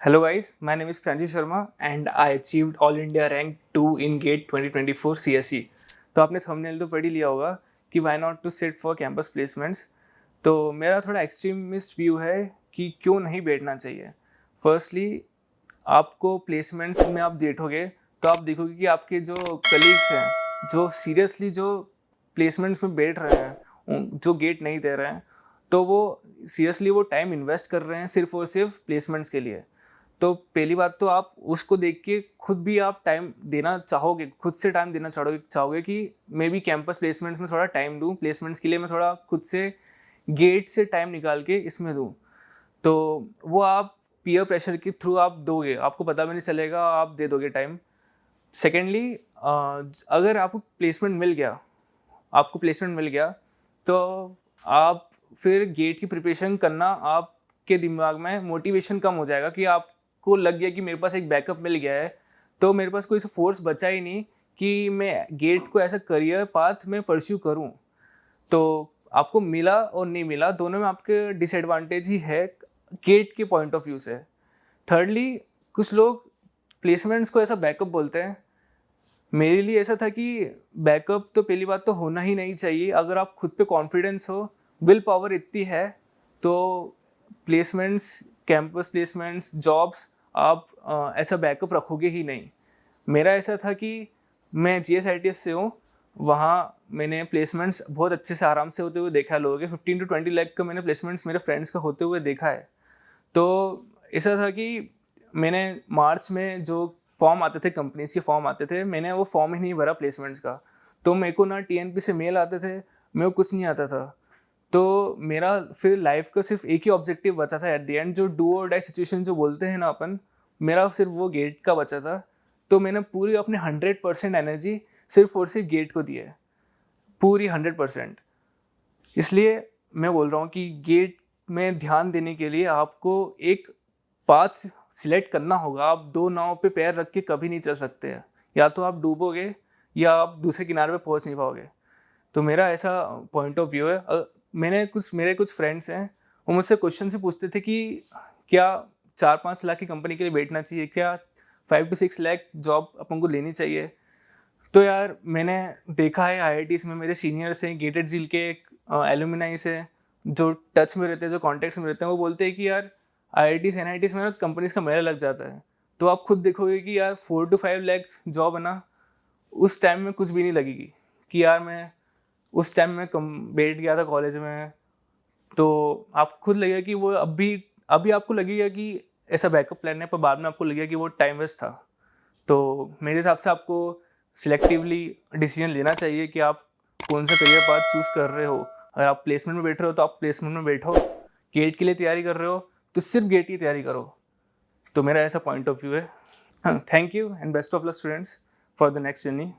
Hello guys, my name is Pranjit Sharma and I achieved All India Rank 2 in GATE 2024 CSE। तो आपने thumbnail तो पढ़ ही लिया होगा कि why not to sit for campus placements. तो मेरा थोड़ा एक्सट्रीमिस्ट व्यू है कि क्यों नहीं बैठना चाहिए। फर्स्टली, आपको प्लेसमेंट्स में आप देखोगे तो आप देखोगे कि आपके जो कलीग्स हैं, जो सीरियसली जो प्लेसमेंट्स में बैठ रहे हैं, जो गेट नहीं दे रहे हैं, तो वो सीरियसली वो टाइम इन्वेस्ट कर रहे हैं सिर्फ और सिर्फ प्लेसमेंट्स के लिए। तो पहली बात तो आप उसको देख के खुद भी आप टाइम देना चाहोगे, खुद से टाइम देना चाहोगे कि मे बी कैंपस प्लेसमेंट्स में थोड़ा टाइम दूँ, प्लेसमेंट्स के लिए मैं थोड़ा खुद से गेट से टाइम निकाल के इसमें दूँ। तो वो आप पीयर प्रेशर के थ्रू आप दोगे, आपको पता भी नहीं चलेगा, आप दे दोगे टाइम। सेकेंडली, अगर आपको प्लेसमेंट मिल गया तो आप फिर गेट की प्रिपरेशन करना, आपके दिमाग में मोटिवेशन कम हो जाएगा कि आपको लग गया कि मेरे पास एक बैकअप मिल गया है, तो मेरे पास कोई सा फोर्स बचा ही नहीं कि मैं गेट को ऐसा करियर पाथ में परस्यू करूं। तो आपको मिला और नहीं मिला, दोनों में आपके डिसएडवांटेज ही है गेट के पॉइंट ऑफ व्यू से। थर्डली, कुछ लोग प्लेसमेंट्स को ऐसा बैकअप बोलते हैं। मेरे लिए ऐसा था कि बैकअप तो पहली बात तो होना ही नहीं चाहिए। अगर आप खुद पे कॉन्फिडेंस हो, विल पावर इतनी है, तो प्लेसमेंट्स, कैंपस प्लेसमेंट्स, जॉब्स आप ऐसा बैकअप रखोगे ही नहीं। मेरा ऐसा था कि मैं GSITS से हूँ, वहाँ मैंने प्लेसमेंट्स बहुत अच्छे से आराम से होते हुए देखा है। लोगों के 15 to 20 लाख का मैंने प्लेसमेंट्स मेरे फ्रेंड्स का होते हुए देखा है। तो ऐसा था कि मैंने मार्च में जो फॉर्म आते थे, कंपनीज के फॉर्म आते थे, मैंने वो फॉर्म ही नहीं भरा प्लेसमेंट्स का। तो मेरे को ना TNP से मेल आते थे, मेरे को कुछ नहीं आता था। तो मेरा फिर लाइफ का सिर्फ एक ही ऑब्जेक्टिव बचा था एट द एंड, जो डू और डाई सिचुएशन जो बोलते हैं ना अपन, मेरा सिर्फ वो गेट का बचा था। तो मैंने पूरी अपनी 100% एनर्जी सिर्फ और सिर्फ गेट को दी है, पूरी 100%। इसलिए मैं बोल रहा हूँ कि गेट में ध्यान देने के लिए आपको एक पाथ सिलेक्ट करना होगा। आप दो नाव पे पैर रख के कभी नहीं चल सकते हैं, या तो आप डूबोगे या आप दूसरे किनारे पे पहुंच नहीं पाओगे। तो मेरा ऐसा पॉइंट ऑफ व्यू है। मेरे कुछ फ्रेंड्स हैं, वो मुझसे क्वेश्चन से पूछते थे कि क्या 4-5 लाख की कंपनी के लिए बैठना चाहिए, क्या 5 to 6 लाख जॉब अपन को लेनी चाहिए। तो यार, मैंने देखा है IITs में मेरे सीनियर्स हैं, गेटेड झील के एलुमिनाई से जो टच में रहते हैं, जो कॉन्टेक्ट्स में रहते हैं, वो बोलते हैं कि यार IITs NITs में ना कंपनीज का मेला लग जाता है। तो आप खुद देखोगे कि यार 4 to 5 लाख जॉब है ना, उस टाइम में कुछ भी नहीं लगेगी। कि यार मैं उस टाइम में बैठ गया था कॉलेज में, तो आप खुद लगेगा कि वो अभी आपको लगेगा कि ऐसा बैकअप प्लान है, पर बाद में आपको लगेगा कि वो टाइम वेस्ट था। तो मेरे हिसाब से आपको सिलेक्टिवली डिसीजन लेना चाहिए कि आप कौन सा करियर पाथ चूज़ कर रहे हो। अगर आप प्लेसमेंट में बैठ रहे हो तो आप प्लेसमेंट में बैठो, गेट के लिए तैयारी कर रहे हो तो सिर्फ गेट की तैयारी करो। तो मेरा ऐसा पॉइंट ऑफ व्यू है। Thank you and best of luck students for the next journey.